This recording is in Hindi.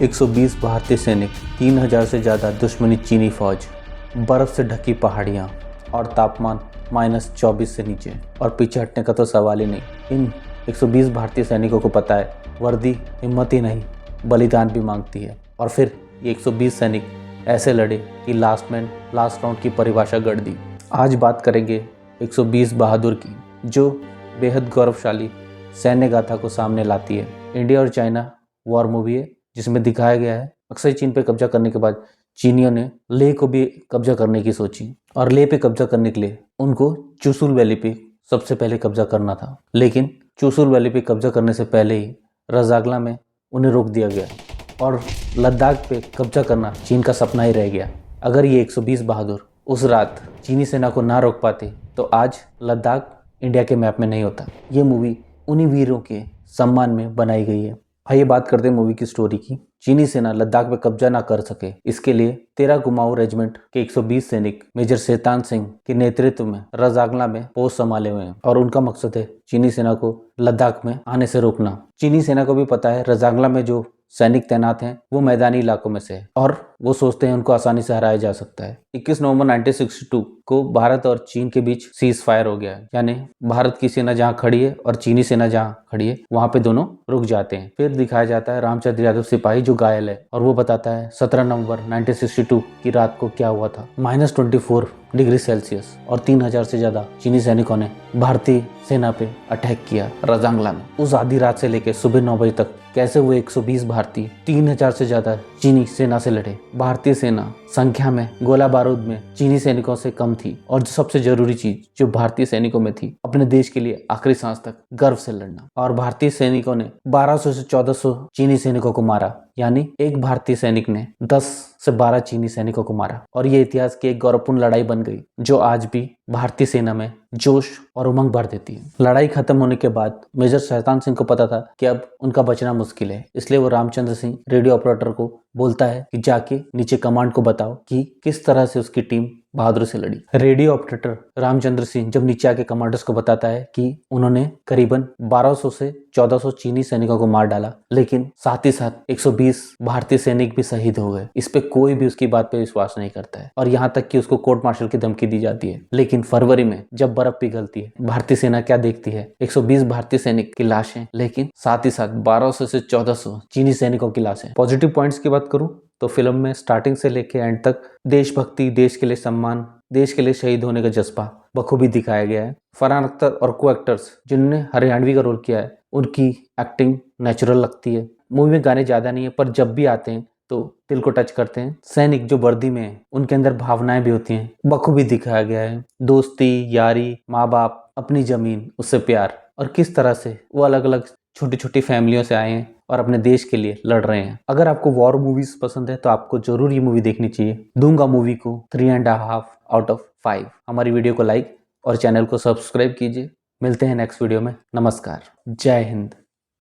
120 भारतीय सैनिक, 3000 से ज़्यादा दुश्मनी चीनी फौज, बर्फ़ से ढकी पहाड़ियाँ और तापमान -24 से नीचे, और पीछे हटने का तो सवाल ही नहीं। इन 120 भारतीय सैनिकों को पता है वर्दी हिम्मत ही नहीं बलिदान भी मांगती है। और फिर ये 120 सैनिक ऐसे लड़े कि लास्ट मैन लास्ट राउंड की परिभाषा गढ़ दी। आज बात करेंगे 120 बहादुर की, जो बेहद गौरवशाली सैन्य गाथा को सामने लाती है। इंडिया और चाइना वॉर मूवी है जिसमें दिखाया गया है अक्सर चीन पे कब्जा करने के बाद चीनियों ने लेह को भी कब्जा करने की सोची, और लेह पे कब्जा करने के लिए उनको चुशुल वैली पे सबसे पहले कब्जा करना था। लेकिन चुशुल वैली पे कब्जा करने से पहले ही रजागला में उन्हें रोक दिया गया और लद्दाख पे कब्जा करना चीन का सपना ही रह गया। अगर ये 120 बहादुर उस रात चीनी सेना को ना रोक पाते तो आज लद्दाख इंडिया के मैप में नहीं होता। ये मूवी उन्हीं वीरों के सम्मान में बनाई गई है। आइए बात करते हैं मूवी की स्टोरी की। चीनी सेना लद्दाख पे कब्जा ना कर सके, इसके लिए 13 कुमाऊं रेजिमेंट के 120 सैनिक मेजर शैतान सिंह के नेतृत्व में रजागला में पोस्ट संभाले हुए हैं, और उनका मकसद है चीनी सेना को लद्दाख में आने से रोकना। चीनी सेना को भी पता है रजागला में जो सैनिक तैनात हैं वो मैदानी इलाकों में से है, और वो सोचते हैं उनको आसानी से हराया जा सकता है। 21 नवंबर 1962 को भारत और चीन के बीच सीज फायर हो गया है, यानी भारत की सेना जहां खड़ी है और चीनी सेना जहां खड़ी है वहां पे दोनों रुक जाते हैं। फिर दिखाया जाता है रामचंद्र यादव सिपाही जो घायल है, और वो बताता है 17 नवंबर 1962 की रात को क्या हुआ था। -24 डिग्री सेल्सियस और 3000 से ज्यादा चीनी सैनिकों ने भारतीय सेना पे अटैक किया रजांगला में। उस आधी रात से लेकर सुबह 9 बजे तक कैसे वो 120 भारतीय 3000 से ज्यादा चीनी सेना से लड़े। भारतीय सेना संख्या में, गोला बारूद में चीनी सैनिकों से कम थी, और जो सबसे जरूरी चीज जो भारतीय सैनिकों में थी, अपने देश के लिए आखिरी सांस तक गर्व से लड़ना। और भारतीय सैनिकों ने 1200 से 1400 चीनी सैनिकों को मारा, यानी एक भारतीय सैनिक ने 10 से 12 चीनी सैनिकों को मारा। और ये इतिहास की एक गौरवपूर्ण लड़ाई बन गई जो आज भी भारतीय सेना में जोश और उमंग भर देती है। लड़ाई खत्म होने के बाद मेजर शैतान सिंह को पता था कि अब उनका बचना मुश्किल है, इसलिए वो रामचंद्र सिंह रेडियो ऑपरेटर को बोलता है कि जाके नीचे कमांड को बताओ कि किस तरह से उसकी टीम बहादुर से लड़ी। रेडियो ऑपरेटर रामचंद्र सिंह जब नीचे आके कमांडर्स को बताता है कि उन्होंने करीबन 1200 से 1400 चीनी सैनिकों को मार डाला, लेकिन साथ ही साथ 120 भारतीय सैनिक भी शहीद हो गए। इस पे कोई भी उसकी बात पे विश्वास नहीं करता है, और यहाँ तक कि उसको कोर्ट मार्शल की धमकी दी जाती है। लेकिन फरवरी में जब बर्फ पिघलती है, भारतीय सेना क्या देखती है? 120 भारतीय सैनिक की लाशें, लेकिन साथ ही साथ 1200 से 1400 चीनी सैनिकों की लाशें। पॉजिटिव पॉइंट्स की बात करूं तो फिल्म में स्टार्टिंग से लेके एंड तक देशभक्ति, देश के लिए सम्मान, देश के लिए शहीद होने का जज्बा बखूबी दिखाया गया है। फरहान अख्तर और को एक्टर्स जिन्होंने हरियाणवी का रोल किया है, उनकी एक्टिंग नेचुरल लगती है। मूवी में गाने ज्यादा नहीं है, पर जब भी आते हैं तो दिल को टच करते हैं। सैनिक जो वर्दी में है उनके अंदर भावनाएं भी होती हैं, बखूबी दिखाया गया है। दोस्ती, यारी, माँ बाप, अपनी जमीन, उससे प्यार, और किस तरह से वो अलग अलग छोटी छोटी फैमिलियों से आए हैं और अपने देश के लिए लड़ रहे हैं। अगर आपको वॉर मूवीज पसंद है तो आपको जरूर ये मूवी देखनी चाहिए। दूंगा मूवी को 3.5 आउट ऑफ 5। हमारी वीडियो को लाइक और चैनल को सब्सक्राइब कीजिए। मिलते हैं नेक्स्ट वीडियो में। नमस्कार, जय हिंद।